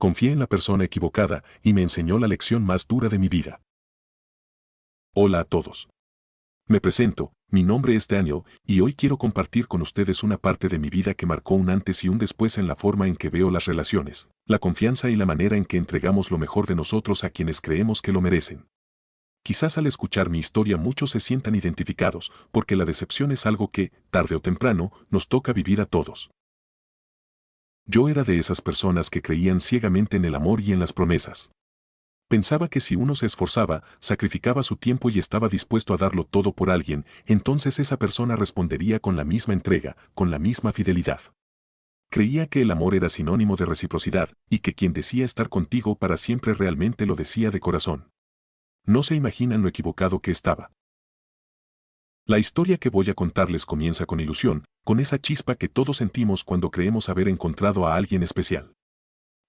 Confié en la persona equivocada y me enseñó la lección más dura de mi vida. Hola a todos. Me presento, mi nombre es Daniel y hoy quiero compartir con ustedes una parte de mi vida que marcó un antes y un después en la forma en que veo las relaciones, la confianza y la manera en que entregamos lo mejor de nosotros a quienes creemos que lo merecen. Quizás al escuchar mi historia muchos se sientan identificados, porque la decepción es algo que, tarde o temprano, nos toca vivir a todos. Yo era de esas personas que creían ciegamente en el amor y en las promesas. Pensaba que si uno se esforzaba, sacrificaba su tiempo y estaba dispuesto a darlo todo por alguien, entonces esa persona respondería con la misma entrega, con la misma fidelidad. Creía que el amor era sinónimo de reciprocidad, y que quien decía estar contigo para siempre realmente lo decía de corazón. No se imaginan lo equivocado que estaba. La historia que voy a contarles comienza con ilusión, con esa chispa que todos sentimos cuando creemos haber encontrado a alguien especial.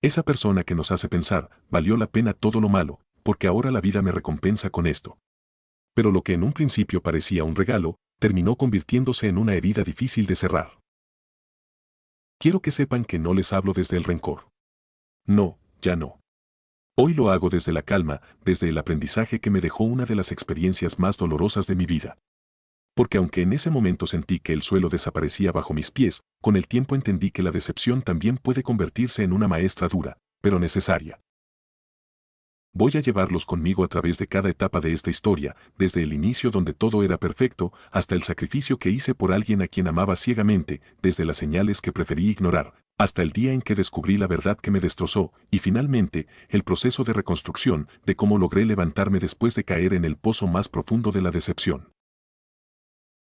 Esa persona que nos hace pensar, valió la pena todo lo malo, porque ahora la vida me recompensa con esto. Pero lo que en un principio parecía un regalo, terminó convirtiéndose en una herida difícil de cerrar. Quiero que sepan que no les hablo desde el rencor. No, ya no. Hoy lo hago desde la calma, desde el aprendizaje que me dejó una de las experiencias más dolorosas de mi vida. Porque aunque en ese momento sentí que el suelo desaparecía bajo mis pies, con el tiempo entendí que la decepción también puede convertirse en una maestra dura, pero necesaria. Voy a llevarlos conmigo a través de cada etapa de esta historia, desde el inicio donde todo era perfecto, hasta el sacrificio que hice por alguien a quien amaba ciegamente, desde las señales que preferí ignorar, hasta el día en que descubrí la verdad que me destrozó, y finalmente, el proceso de reconstrucción, de cómo logré levantarme después de caer en el pozo más profundo de la decepción.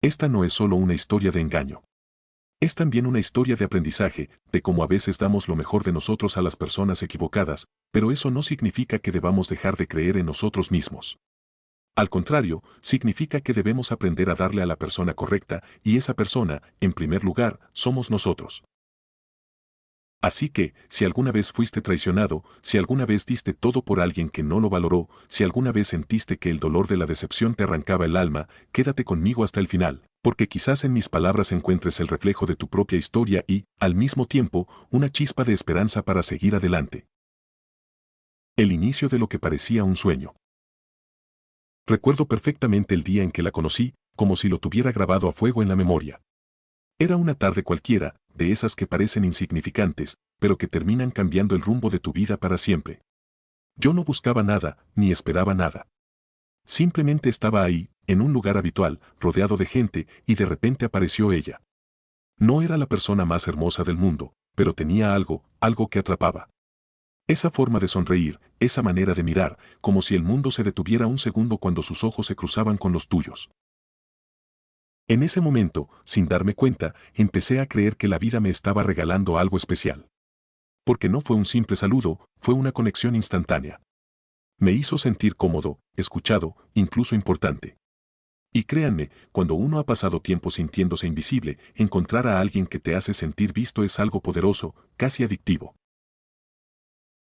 Esta no es solo una historia de engaño. Es también una historia de aprendizaje, de cómo a veces damos lo mejor de nosotros a las personas equivocadas, pero eso no significa que debamos dejar de creer en nosotros mismos. Al contrario, significa que debemos aprender a darle a la persona correcta, y esa persona, en primer lugar, somos nosotros. Así que, si alguna vez fuiste traicionado, si alguna vez diste todo por alguien que no lo valoró, si alguna vez sentiste que el dolor de la decepción te arrancaba el alma, quédate conmigo hasta el final, porque quizás en mis palabras encuentres el reflejo de tu propia historia y, al mismo tiempo, una chispa de esperanza para seguir adelante. El inicio de lo que parecía un sueño. Recuerdo perfectamente el día en que la conocí, como si lo tuviera grabado a fuego en la memoria. Era una tarde cualquiera, de esas que parecen insignificantes, pero que terminan cambiando el rumbo de tu vida para siempre. Yo no buscaba nada, ni esperaba nada. Simplemente estaba ahí, en un lugar habitual, rodeado de gente, y de repente apareció ella. No era la persona más hermosa del mundo, pero tenía algo que atrapaba. Esa forma de sonreír, esa manera de mirar, como si el mundo se detuviera un segundo cuando sus ojos se cruzaban con los tuyos. En ese momento, sin darme cuenta, empecé a creer que la vida me estaba regalando algo especial. Porque no fue un simple saludo, fue una conexión instantánea. Me hizo sentir cómodo, escuchado, incluso importante. Y créanme, cuando uno ha pasado tiempo sintiéndose invisible, encontrar a alguien que te hace sentir visto es algo poderoso, casi adictivo.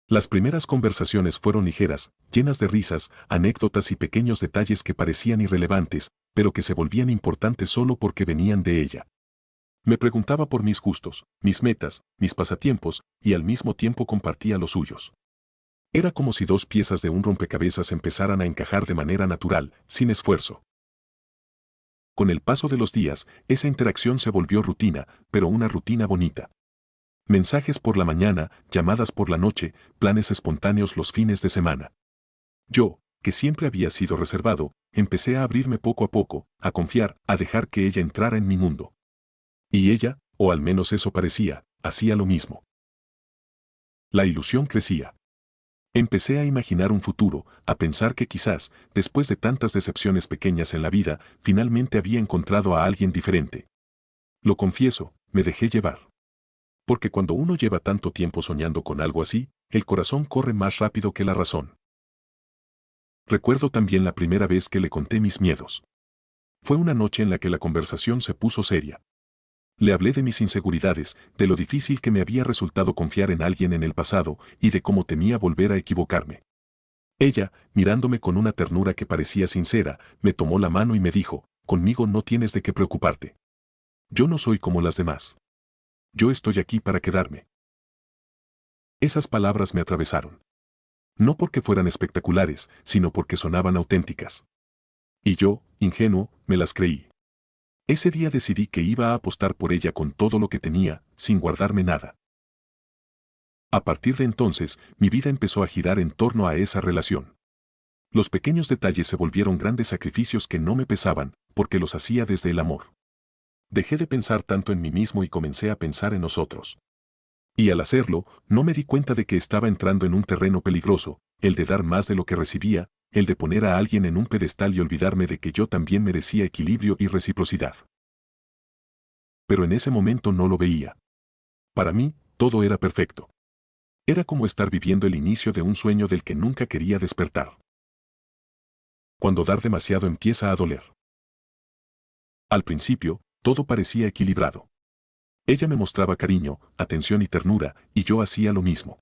Las primeras conversaciones fueron ligeras, llenas de risas, anécdotas y pequeños detalles que parecían irrelevantes, pero que se volvían importantes solo porque venían de ella. Me preguntaba por mis gustos, mis metas, mis pasatiempos, y al mismo tiempo compartía los suyos. Era como si dos piezas de un rompecabezas empezaran a encajar de manera natural, sin esfuerzo. Con el paso de los días, esa interacción se volvió rutina, pero una rutina bonita. Mensajes por la mañana, llamadas por la noche, planes espontáneos los fines de semana. Yo, que siempre había sido reservado, empecé a abrirme poco a poco, a confiar, a dejar que ella entrara en mi mundo. Y ella, o al menos eso parecía, hacía lo mismo. La ilusión crecía. Empecé a imaginar un futuro, a pensar que quizás, después de tantas decepciones pequeñas en la vida, finalmente había encontrado a alguien diferente. Lo confieso, me dejé llevar. Porque cuando uno lleva tanto tiempo soñando con algo así, el corazón corre más rápido que la razón. Recuerdo también la primera vez que le conté mis miedos. Fue una noche en la que la conversación se puso seria. Le hablé de mis inseguridades, de lo difícil que me había resultado confiar en alguien en el pasado y de cómo temía volver a equivocarme. Ella, mirándome con una ternura que parecía sincera, me tomó la mano y me dijo, conmigo no tienes de qué preocuparte. Yo no soy como las demás. Yo estoy aquí para quedarme. Esas palabras me atravesaron. No porque fueran espectaculares, sino porque sonaban auténticas. Y yo, ingenuo, me las creí. Ese día decidí que iba a apostar por ella con todo lo que tenía, sin guardarme nada. A partir de entonces, mi vida empezó a girar en torno a esa relación. Los pequeños detalles se volvieron grandes sacrificios que no me pesaban, porque los hacía desde el amor. Dejé de pensar tanto en mí mismo y comencé a pensar en nosotros. Y al hacerlo, no me di cuenta de que estaba entrando en un terreno peligroso, el de dar más de lo que recibía, el de poner a alguien en un pedestal y olvidarme de que yo también merecía equilibrio y reciprocidad. Pero en ese momento no lo veía. Para mí, todo era perfecto. Era como estar viviendo el inicio de un sueño del que nunca quería despertar. Cuando dar demasiado empieza a doler. Al principio, todo parecía equilibrado. Ella me mostraba cariño, atención y ternura, y yo hacía lo mismo.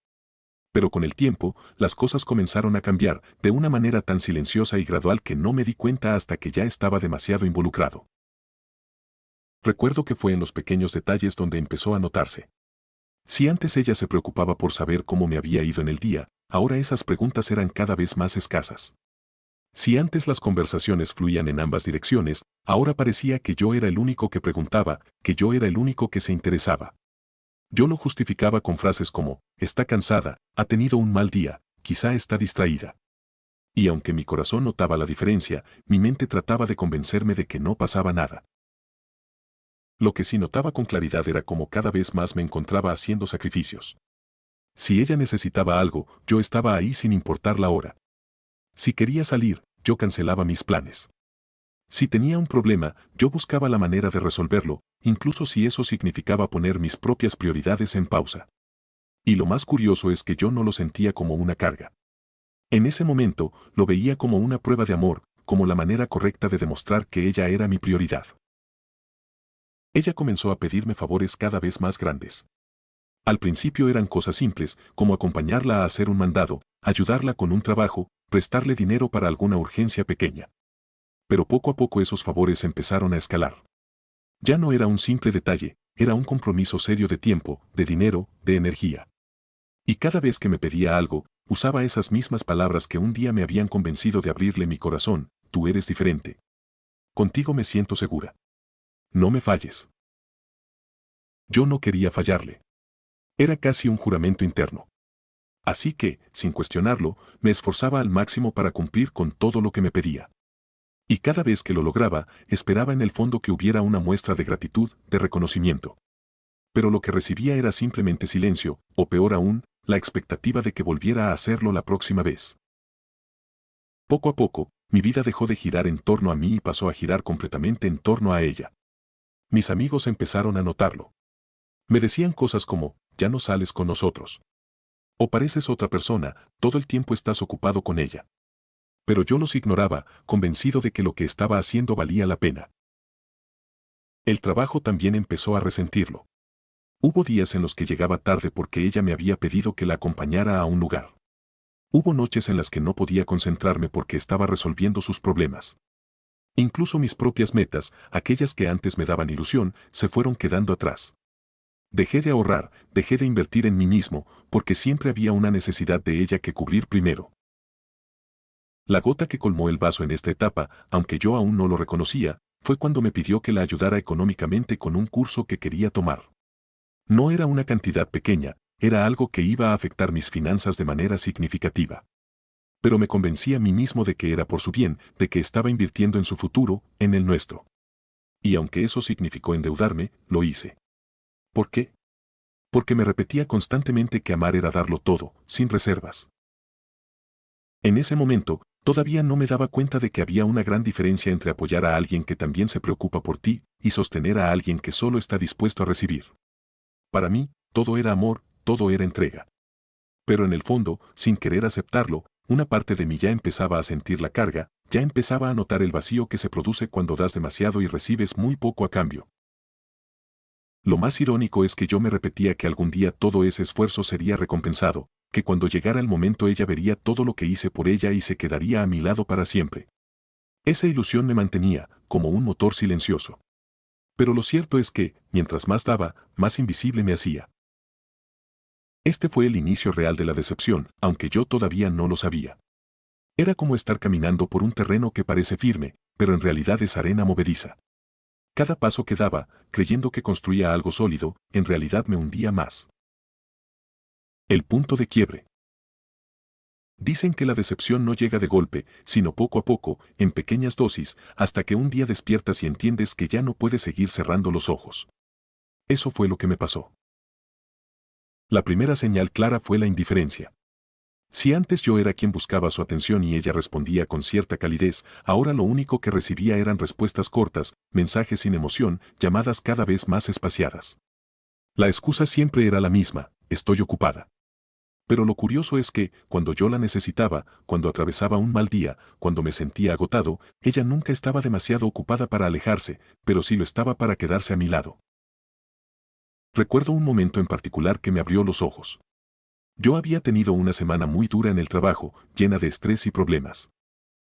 Pero con el tiempo, las cosas comenzaron a cambiar, de una manera tan silenciosa y gradual que no me di cuenta hasta que ya estaba demasiado involucrado. Recuerdo que fue en los pequeños detalles donde empezó a notarse. Si antes ella se preocupaba por saber cómo me había ido en el día, ahora esas preguntas eran cada vez más escasas. Si antes las conversaciones fluían en ambas direcciones, ahora parecía que yo era el único que preguntaba, que yo era el único que se interesaba. Yo lo justificaba con frases como, está cansada, ha tenido un mal día, quizá está distraída. Y aunque mi corazón notaba la diferencia, mi mente trataba de convencerme de que no pasaba nada. Lo que sí notaba con claridad era cómo cada vez más me encontraba haciendo sacrificios. Si ella necesitaba algo, yo estaba ahí sin importar la hora. Si quería salir, yo cancelaba mis planes. Si tenía un problema, yo buscaba la manera de resolverlo, incluso si eso significaba poner mis propias prioridades en pausa. Y lo más curioso es que yo no lo sentía como una carga. En ese momento, lo veía como una prueba de amor, como la manera correcta de demostrar que ella era mi prioridad. Ella comenzó a pedirme favores cada vez más grandes. Al principio eran cosas simples, como acompañarla a hacer un mandado, ayudarla con un trabajo, prestarle dinero para alguna urgencia pequeña. Pero poco a poco esos favores empezaron a escalar. Ya no era un simple detalle, era un compromiso serio de tiempo, de dinero, de energía. Y cada vez que me pedía algo, usaba esas mismas palabras que un día me habían convencido de abrirle mi corazón: tú eres diferente. Contigo me siento segura. No me falles. Yo no quería fallarle. Era casi un juramento interno. Así que, sin cuestionarlo, me esforzaba al máximo para cumplir con todo lo que me pedía. Y cada vez que lo lograba, esperaba en el fondo que hubiera una muestra de gratitud, de reconocimiento. Pero lo que recibía era simplemente silencio, o peor aún, la expectativa de que volviera a hacerlo la próxima vez. Poco a poco, mi vida dejó de girar en torno a mí y pasó a girar completamente en torno a ella. Mis amigos empezaron a notarlo. Me decían cosas como, ya no sales con nosotros. O pareces otra persona, todo el tiempo estás ocupado con ella. Pero yo los ignoraba, convencido de que lo que estaba haciendo valía la pena. El trabajo también empezó a resentirlo. Hubo días en los que llegaba tarde porque ella me había pedido que la acompañara a un lugar. Hubo noches en las que no podía concentrarme porque estaba resolviendo sus problemas. Incluso mis propias metas, aquellas que antes me daban ilusión, se fueron quedando atrás. Dejé de ahorrar, dejé de invertir en mí mismo, porque siempre había una necesidad de ella que cubrir primero. La gota que colmó el vaso en esta etapa, aunque yo aún no lo reconocía, fue cuando me pidió que la ayudara económicamente con un curso que quería tomar. No era una cantidad pequeña, era algo que iba a afectar mis finanzas de manera significativa. Pero me convencí a mí mismo de que era por su bien, de que estaba invirtiendo en su futuro, en el nuestro. Y aunque eso significó endeudarme, lo hice. ¿Por qué? Porque me repetía constantemente que amar era darlo todo, sin reservas. En ese momento, todavía no me daba cuenta de que había una gran diferencia entre apoyar a alguien que también se preocupa por ti y sostener a alguien que solo está dispuesto a recibir. Para mí, todo era amor, todo era entrega. Pero en el fondo, sin querer aceptarlo, una parte de mí ya empezaba a sentir la carga, ya empezaba a notar el vacío que se produce cuando das demasiado y recibes muy poco a cambio. Lo más irónico es que yo me repetía que algún día todo ese esfuerzo sería recompensado, que cuando llegara el momento ella vería todo lo que hice por ella y se quedaría a mi lado para siempre. Esa ilusión me mantenía, como un motor silencioso. Pero lo cierto es que, mientras más daba, más invisible me hacía. Este fue el inicio real de la decepción, aunque yo todavía no lo sabía. Era como estar caminando por un terreno que parece firme, pero en realidad es arena movediza. Cada paso que daba, creyendo que construía algo sólido, en realidad me hundía más. El punto de quiebre. Dicen que la decepción no llega de golpe, sino poco a poco, en pequeñas dosis, hasta que un día despiertas y entiendes que ya no puedes seguir cerrando los ojos. Eso fue lo que me pasó. La primera señal clara fue la indiferencia. Si antes yo era quien buscaba su atención y ella respondía con cierta calidez, ahora lo único que recibía eran respuestas cortas, mensajes sin emoción, llamadas cada vez más espaciadas. La excusa siempre era la misma: estoy ocupada. Pero lo curioso es que, cuando yo la necesitaba, cuando atravesaba un mal día, cuando me sentía agotado, ella nunca estaba demasiado ocupada para alejarse, pero sí lo estaba para quedarse a mi lado. Recuerdo un momento en particular que me abrió los ojos. Yo había tenido una semana muy dura en el trabajo, llena de estrés y problemas.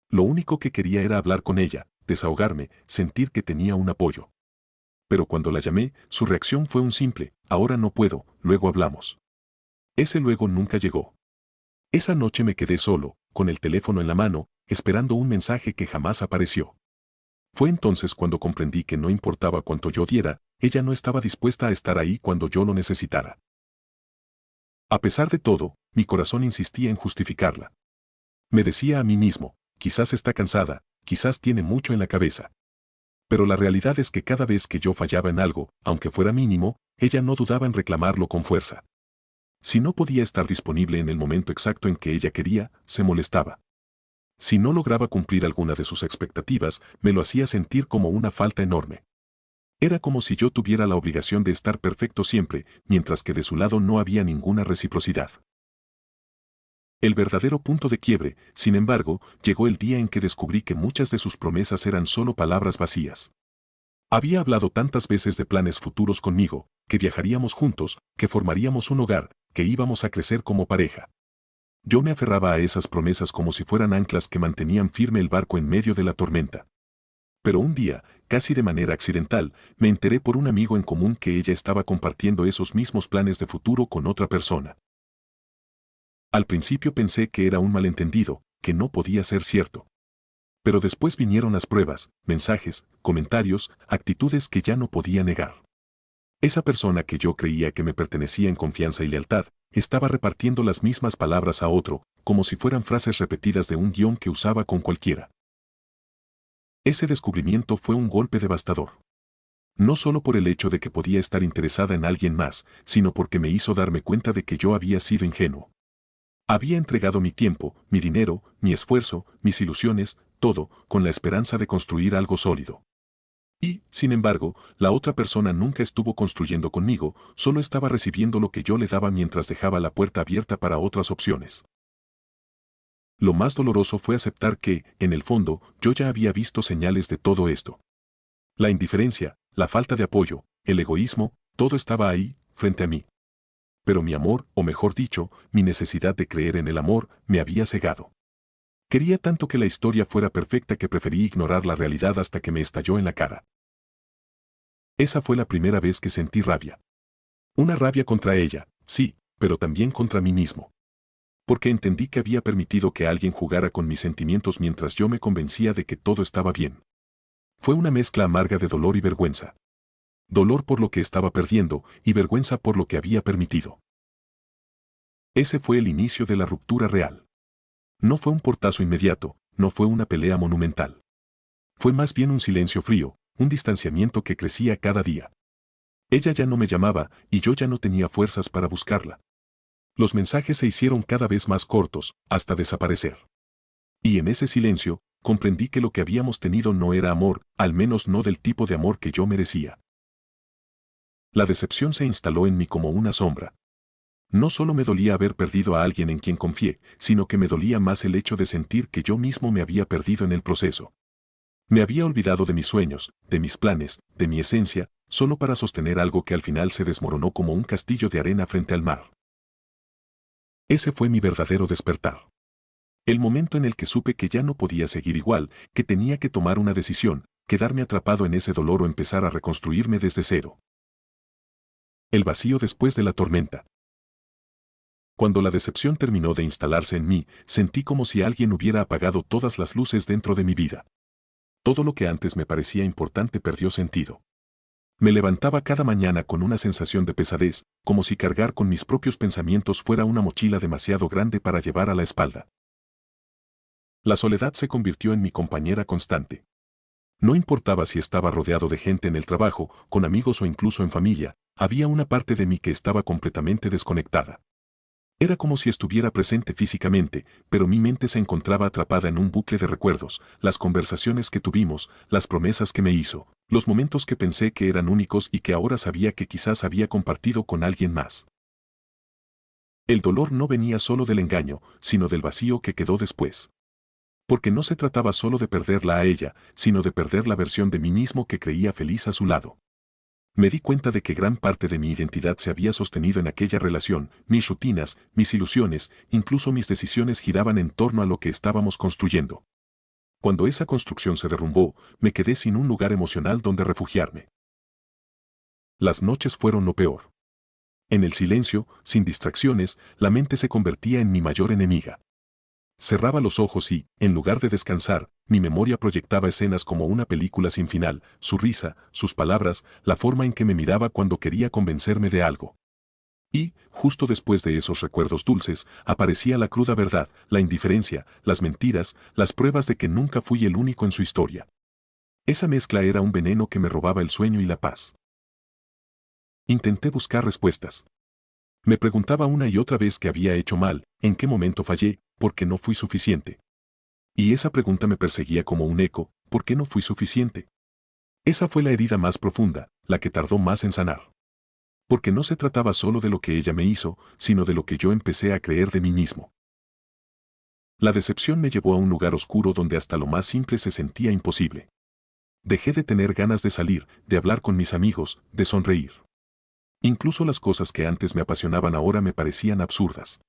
Lo único que quería era hablar con ella, desahogarme, sentir que tenía un apoyo. Pero cuando la llamé, su reacción fue un simple: ahora no puedo, luego hablamos. Ese luego nunca llegó. Esa noche me quedé solo, con el teléfono en la mano, esperando un mensaje que jamás apareció. Fue entonces cuando comprendí que no importaba cuánto yo diera, ella no estaba dispuesta a estar ahí cuando yo lo necesitara. A pesar de todo, mi corazón insistía en justificarla. Me decía a mí mismo: quizás está cansada, quizás tiene mucho en la cabeza. Pero la realidad es que cada vez que yo fallaba en algo, aunque fuera mínimo, ella no dudaba en reclamarlo con fuerza. Si no podía estar disponible en el momento exacto en que ella quería, se molestaba. Si no lograba cumplir alguna de sus expectativas, me lo hacía sentir como una falta enorme. Era como si yo tuviera la obligación de estar perfecto siempre, mientras que de su lado no había ninguna reciprocidad. El verdadero punto de quiebre, sin embargo, llegó el día en que descubrí que muchas de sus promesas eran solo palabras vacías. Había hablado tantas veces de planes futuros conmigo, que viajaríamos juntos, que formaríamos un hogar, que íbamos a crecer como pareja. Yo me aferraba a esas promesas como si fueran anclas que mantenían firme el barco en medio de la tormenta. Pero un día, casi de manera accidental, me enteré por un amigo en común que ella estaba compartiendo esos mismos planes de futuro con otra persona. Al principio pensé que era un malentendido, que no podía ser cierto. Pero después vinieron las pruebas, mensajes, comentarios, actitudes que ya no podía negar. Esa persona que yo creía que me pertenecía en confianza y lealtad, estaba repartiendo las mismas palabras a otro, como si fueran frases repetidas de un guión que usaba con cualquiera. Ese descubrimiento fue un golpe devastador. No solo por el hecho de que podía estar interesada en alguien más, sino porque me hizo darme cuenta de que yo había sido ingenuo. Había entregado mi tiempo, mi dinero, mi esfuerzo, mis ilusiones, todo, con la esperanza de construir algo sólido. Y, sin embargo, la otra persona nunca estuvo construyendo conmigo, solo estaba recibiendo lo que yo le daba mientras dejaba la puerta abierta para otras opciones. Lo más doloroso fue aceptar que, en el fondo, yo ya había visto señales de todo esto. La indiferencia, la falta de apoyo, el egoísmo, todo estaba ahí, frente a mí. Pero mi amor, o mejor dicho, mi necesidad de creer en el amor, me había cegado. Quería tanto que la historia fuera perfecta que preferí ignorar la realidad hasta que me estalló en la cara. Esa fue la primera vez que sentí rabia. Una rabia contra ella, sí, pero también contra mí mismo. Porque entendí que había permitido que alguien jugara con mis sentimientos mientras yo me convencía de que todo estaba bien. Fue una mezcla amarga de dolor y vergüenza. Dolor por lo que estaba perdiendo y vergüenza por lo que había permitido. Ese fue el inicio de la ruptura real. No fue un portazo inmediato, no fue una pelea monumental. Fue más bien un silencio frío, un distanciamiento que crecía cada día. Ella ya no me llamaba y yo ya no tenía fuerzas para buscarla. Los mensajes se hicieron cada vez más cortos, hasta desaparecer. Y en ese silencio, comprendí que lo que habíamos tenido no era amor, al menos no del tipo de amor que yo merecía. La decepción se instaló en mí como una sombra. No solo me dolía haber perdido a alguien en quien confié, sino que me dolía más el hecho de sentir que yo mismo me había perdido en el proceso. Me había olvidado de mis sueños, de mis planes, de mi esencia, solo para sostener algo que al final se desmoronó como un castillo de arena frente al mar. Ese fue mi verdadero despertar. El momento en el que supe que ya no podía seguir igual, que tenía que tomar una decisión, quedarme atrapado en ese dolor o empezar a reconstruirme desde cero. El vacío después de la tormenta. Cuando la decepción terminó de instalarse en mí, sentí como si alguien hubiera apagado todas las luces dentro de mi vida. Todo lo que antes me parecía importante perdió sentido. Me levantaba cada mañana con una sensación de pesadez, como si cargar con mis propios pensamientos fuera una mochila demasiado grande para llevar a la espalda. La soledad se convirtió en mi compañera constante. No importaba si estaba rodeado de gente en el trabajo, con amigos o incluso en familia, había una parte de mí que estaba completamente desconectada. Era como si estuviera presente físicamente, pero mi mente se encontraba atrapada en un bucle de recuerdos, las conversaciones que tuvimos, las promesas que me hizo, los momentos que pensé que eran únicos y que ahora sabía que quizás había compartido con alguien más. El dolor no venía solo del engaño, sino del vacío que quedó después. Porque no se trataba solo de perderla a ella, sino de perder la versión de mí mismo que creía feliz a su lado. Me di cuenta de que gran parte de mi identidad se había sostenido en aquella relación, mis rutinas, mis ilusiones, incluso mis decisiones giraban en torno a lo que estábamos construyendo. Cuando esa construcción se derrumbó, me quedé sin un lugar emocional donde refugiarme. Las noches fueron lo peor. En el silencio, sin distracciones, la mente se convertía en mi mayor enemiga. Cerraba los ojos y, en lugar de descansar, mi memoria proyectaba escenas como una película sin final, su risa, sus palabras, la forma en que me miraba cuando quería convencerme de algo. Y, justo después de esos recuerdos dulces, aparecía la cruda verdad, la indiferencia, las mentiras, las pruebas de que nunca fui el único en su historia. Esa mezcla era un veneno que me robaba el sueño y la paz. Intenté buscar respuestas. Me preguntaba una y otra vez qué había hecho mal, en qué momento fallé, por qué no fui suficiente. Y esa pregunta me perseguía como un eco, ¿por qué no fui suficiente? Esa fue la herida más profunda, la que tardó más en sanar. Porque no se trataba solo de lo que ella me hizo, sino de lo que yo empecé a creer de mí mismo. La decepción me llevó a un lugar oscuro donde hasta lo más simple se sentía imposible. Dejé de tener ganas de salir, de hablar con mis amigos, de sonreír. Incluso las cosas que antes me apasionaban ahora me parecían absurdas.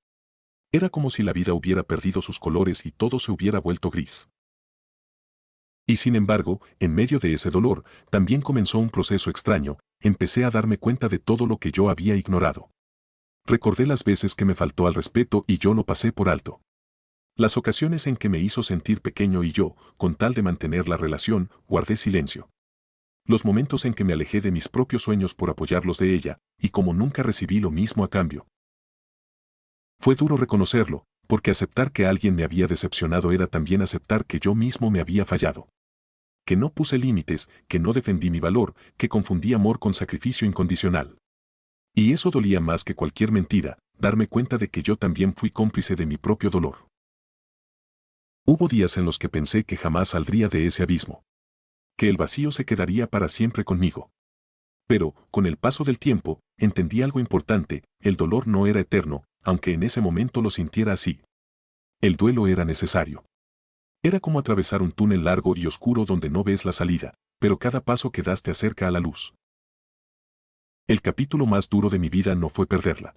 Era como si la vida hubiera perdido sus colores y todo se hubiera vuelto gris. Y sin embargo, en medio de ese dolor, también comenzó un proceso extraño, empecé a darme cuenta de todo lo que yo había ignorado. Recordé las veces que me faltó al respeto y yo lo pasé por alto. Las ocasiones en que me hizo sentir pequeño y yo, con tal de mantener la relación, guardé silencio. Los momentos en que me alejé de mis propios sueños por apoyarlos de ella, y como nunca recibí lo mismo a cambio. Fue duro reconocerlo, porque aceptar que alguien me había decepcionado era también aceptar que yo mismo me había fallado. Que no puse límites, que no defendí mi valor, que confundí amor con sacrificio incondicional. Y eso dolía más que cualquier mentira, darme cuenta de que yo también fui cómplice de mi propio dolor. Hubo días en los que pensé que jamás saldría de ese abismo. Que el vacío se quedaría para siempre conmigo. Pero, con el paso del tiempo, entendí algo importante, el dolor no era eterno, aunque en ese momento lo sintiera así. El duelo era necesario. Era como atravesar un túnel largo y oscuro donde no ves la salida, pero cada paso que das te acerca a la luz. El capítulo más duro de mi vida no fue perderla.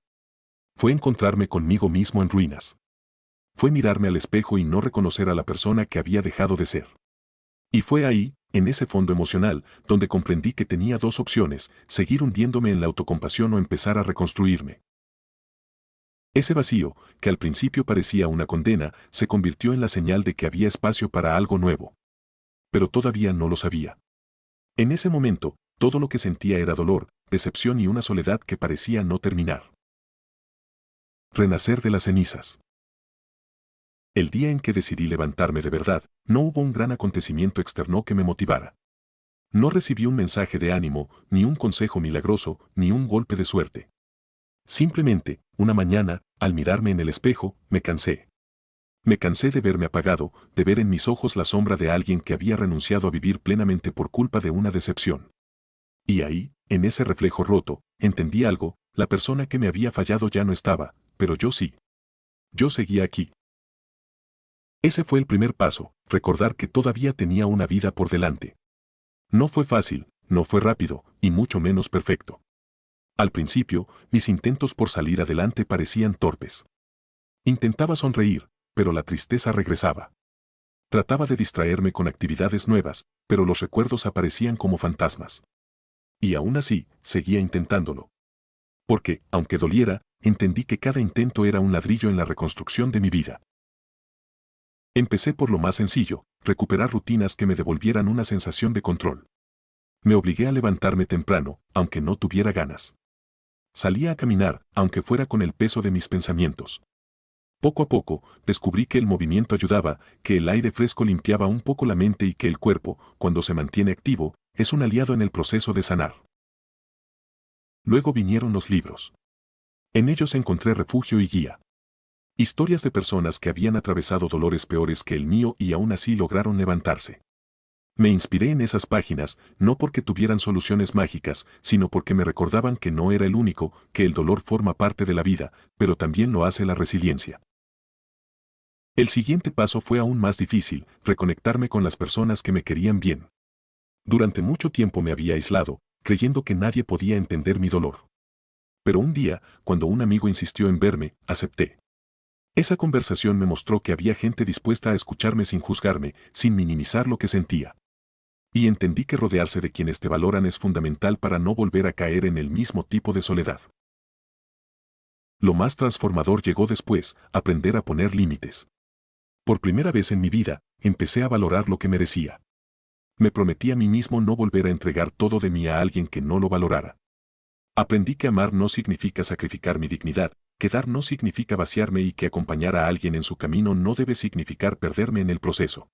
Fue encontrarme conmigo mismo en ruinas. Fue mirarme al espejo y no reconocer a la persona que había dejado de ser. Y fue ahí, en ese fondo emocional, donde comprendí que tenía dos opciones, seguir hundiéndome en la autocompasión o empezar a reconstruirme. Ese vacío, que al principio parecía una condena, se convirtió en la señal de que había espacio para algo nuevo. Pero todavía no lo sabía. En ese momento, todo lo que sentía era dolor, decepción y una soledad que parecía no terminar. Renacer de las cenizas. El día en que decidí levantarme de verdad, no hubo un gran acontecimiento externo que me motivara. No recibí un mensaje de ánimo, ni un consejo milagroso, ni un golpe de suerte. Simplemente, una mañana, al mirarme en el espejo, me cansé. Me cansé de verme apagado, de ver en mis ojos la sombra de alguien que había renunciado a vivir plenamente por culpa de una decepción. Y ahí, en ese reflejo roto, entendí algo, la persona que me había fallado ya no estaba, pero yo sí. Yo seguía aquí. Ese fue el primer paso, recordar que todavía tenía una vida por delante. No fue fácil, no fue rápido, y mucho menos perfecto. Al principio, mis intentos por salir adelante parecían torpes. Intentaba sonreír, pero la tristeza regresaba. Trataba de distraerme con actividades nuevas, pero los recuerdos aparecían como fantasmas. Y aún así, seguía intentándolo. Porque, aunque doliera, entendí que cada intento era un ladrillo en la reconstrucción de mi vida. Empecé por lo más sencillo, recuperar rutinas que me devolvieran una sensación de control. Me obligué a levantarme temprano, aunque no tuviera ganas. Salía a caminar, aunque fuera con el peso de mis pensamientos. Poco a poco, descubrí que el movimiento ayudaba, que el aire fresco limpiaba un poco la mente y que el cuerpo, cuando se mantiene activo, es un aliado en el proceso de sanar. Luego vinieron los libros. En ellos encontré refugio y guía. Historias de personas que habían atravesado dolores peores que el mío y aún así lograron levantarse. Me inspiré en esas páginas, no porque tuvieran soluciones mágicas, sino porque me recordaban que no era el único, que el dolor forma parte de la vida, pero también lo hace la resiliencia. El siguiente paso fue aún más difícil, reconectarme con las personas que me querían bien. Durante mucho tiempo me había aislado, creyendo que nadie podía entender mi dolor. Pero un día, cuando un amigo insistió en verme, acepté. Esa conversación me mostró que había gente dispuesta a escucharme sin juzgarme, sin minimizar lo que sentía. Y entendí que rodearse de quienes te valoran es fundamental para no volver a caer en el mismo tipo de soledad. Lo más transformador llegó después, aprender a poner límites. Por primera vez en mi vida, empecé a valorar lo que merecía. Me prometí a mí mismo no volver a entregar todo de mí a alguien que no lo valorara. Aprendí que amar no significa sacrificar mi dignidad, que dar no significa vaciarme y que acompañar a alguien en su camino no debe significar perderme en el proceso.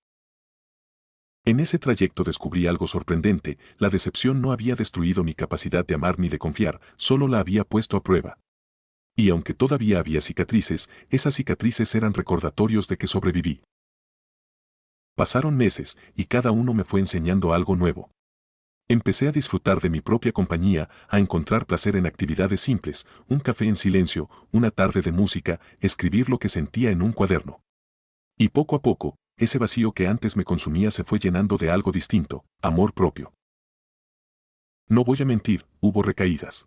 En ese trayecto descubrí algo sorprendente, la decepción no había destruido mi capacidad de amar ni de confiar, solo la había puesto a prueba. Y aunque todavía había cicatrices, esas cicatrices eran recordatorios de que sobreviví. Pasaron meses, y cada uno me fue enseñando algo nuevo. Empecé a disfrutar de mi propia compañía, a encontrar placer en actividades simples, un café en silencio, una tarde de música, escribir lo que sentía en un cuaderno. Y poco a poco, ese vacío que antes me consumía se fue llenando de algo distinto, amor propio. No voy a mentir, hubo recaídas.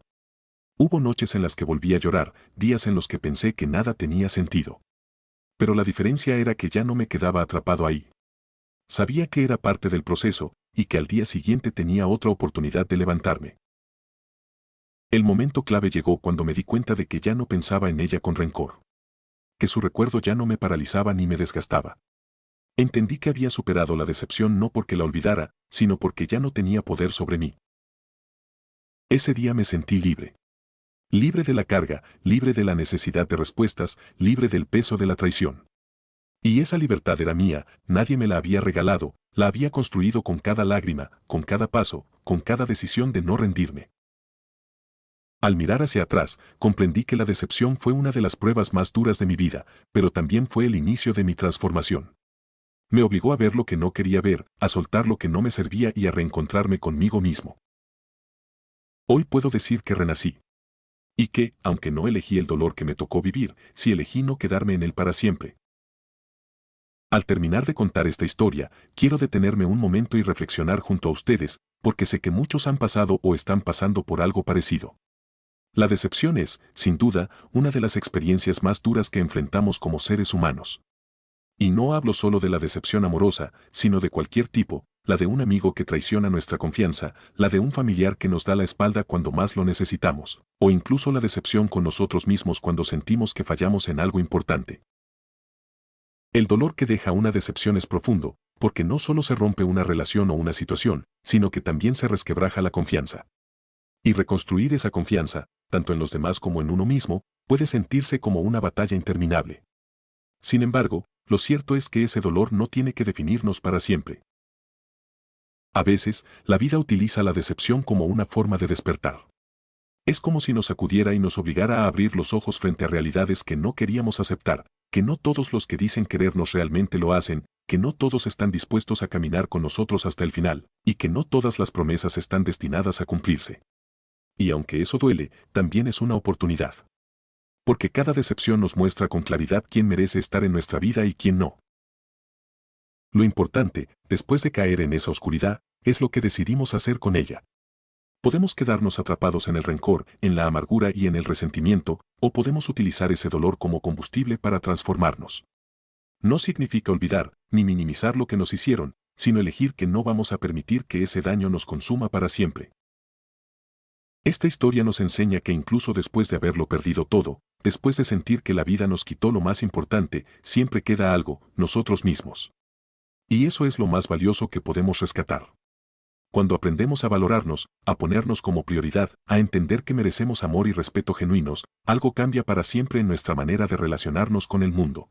Hubo noches en las que volví a llorar, días en los que pensé que nada tenía sentido. Pero la diferencia era que ya no me quedaba atrapado ahí. Sabía que era parte del proceso, y que al día siguiente tenía otra oportunidad de levantarme. El momento clave llegó cuando me di cuenta de que ya no pensaba en ella con rencor. Que su recuerdo ya no me paralizaba ni me desgastaba. Entendí que había superado la decepción no porque la olvidara, sino porque ya no tenía poder sobre mí. Ese día me sentí libre. Libre de la carga, libre de la necesidad de respuestas, libre del peso de la traición. Y esa libertad era mía, nadie me la había regalado, la había construido con cada lágrima, con cada paso, con cada decisión de no rendirme. Al mirar hacia atrás, comprendí que la decepción fue una de las pruebas más duras de mi vida, pero también fue el inicio de mi transformación. Me obligó a ver lo que no quería ver, a soltar lo que no me servía y a reencontrarme conmigo mismo. Hoy puedo decir que renací. Y que, aunque no elegí el dolor que me tocó vivir, sí elegí no quedarme en él para siempre. Al terminar de contar esta historia, quiero detenerme un momento y reflexionar junto a ustedes, porque sé que muchos han pasado o están pasando por algo parecido. La decepción es, sin duda, una de las experiencias más duras que enfrentamos como seres humanos. Y no hablo solo de la decepción amorosa, sino de cualquier tipo, la de un amigo que traiciona nuestra confianza, la de un familiar que nos da la espalda cuando más lo necesitamos, o incluso la decepción con nosotros mismos cuando sentimos que fallamos en algo importante. El dolor que deja una decepción es profundo, porque no solo se rompe una relación o una situación, sino que también se resquebraja la confianza. Y reconstruir esa confianza, tanto en los demás como en uno mismo, puede sentirse como una batalla interminable. Sin embargo, lo cierto es que ese dolor no tiene que definirnos para siempre. A veces, la vida utiliza la decepción como una forma de despertar. Es como si nos sacudiera y nos obligara a abrir los ojos frente a realidades que no queríamos aceptar, que no todos los que dicen querernos realmente lo hacen, que no todos están dispuestos a caminar con nosotros hasta el final, y que no todas las promesas están destinadas a cumplirse. Y aunque eso duele, también es una oportunidad. Porque cada decepción nos muestra con claridad quién merece estar en nuestra vida y quién no. Lo importante, después de caer en esa oscuridad, es lo que decidimos hacer con ella. Podemos quedarnos atrapados en el rencor, en la amargura y en el resentimiento, o podemos utilizar ese dolor como combustible para transformarnos. No significa olvidar, ni minimizar lo que nos hicieron, sino elegir que no vamos a permitir que ese daño nos consuma para siempre. Esta historia nos enseña que incluso después de haberlo perdido todo, después de sentir que la vida nos quitó lo más importante, siempre queda algo, nosotros mismos. Y eso es lo más valioso que podemos rescatar. Cuando aprendemos a valorarnos, a ponernos como prioridad, a entender que merecemos amor y respeto genuinos, algo cambia para siempre en nuestra manera de relacionarnos con el mundo.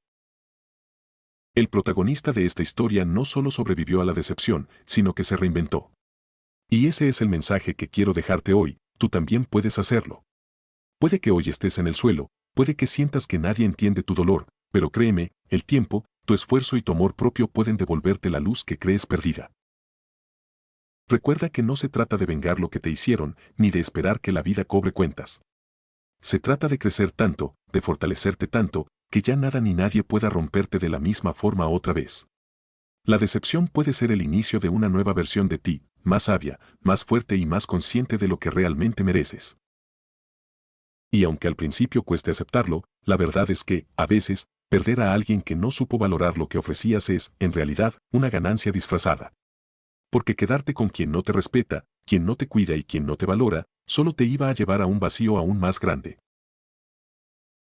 El protagonista de esta historia no solo sobrevivió a la decepción, sino que se reinventó. Y ese es el mensaje que quiero dejarte hoy, tú también puedes hacerlo. Puede que hoy estés en el suelo, puede que sientas que nadie entiende tu dolor, pero créeme, el tiempo, tu esfuerzo y tu amor propio pueden devolverte la luz que crees perdida. Recuerda que no se trata de vengar lo que te hicieron, ni de esperar que la vida cobre cuentas. Se trata de crecer tanto, de fortalecerte tanto, que ya nada ni nadie pueda romperte de la misma forma otra vez. La decepción puede ser el inicio de una nueva versión de ti, más sabia, más fuerte y más consciente de lo que realmente mereces. Y aunque al principio cueste aceptarlo, la verdad es que, a veces, perder a alguien que no supo valorar lo que ofrecías es, en realidad, una ganancia disfrazada. Porque quedarte con quien no te respeta, quien no te cuida y quien no te valora, solo te iba a llevar a un vacío aún más grande.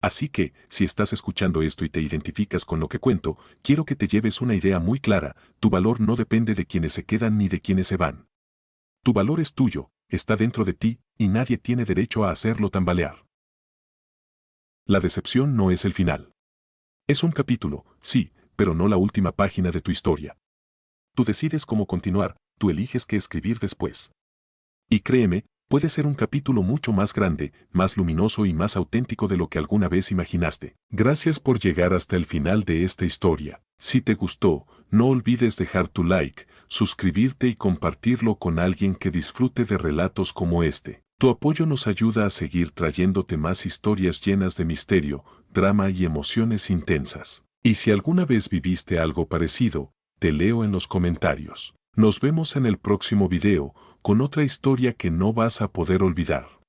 Así que, si estás escuchando esto y te identificas con lo que cuento, quiero que te lleves una idea muy clara: tu valor no depende de quienes se quedan ni de quienes se van. Tu valor es tuyo, está dentro de ti, y nadie tiene derecho a hacerlo tambalear. La decepción no es el final. Es un capítulo, sí, pero no la última página de tu historia. Tú decides cómo continuar, tú eliges qué escribir después. Y créeme, puede ser un capítulo mucho más grande, más luminoso y más auténtico de lo que alguna vez imaginaste. Gracias por llegar hasta el final de esta historia. Si te gustó, no olvides dejar tu like, suscribirte y compartirlo con alguien que disfrute de relatos como este. Tu apoyo nos ayuda a seguir trayéndote más historias llenas de misterio, drama y emociones intensas. Y si alguna vez viviste algo parecido, te leo en los comentarios. Nos vemos en el próximo video, con otra historia que no vas a poder olvidar.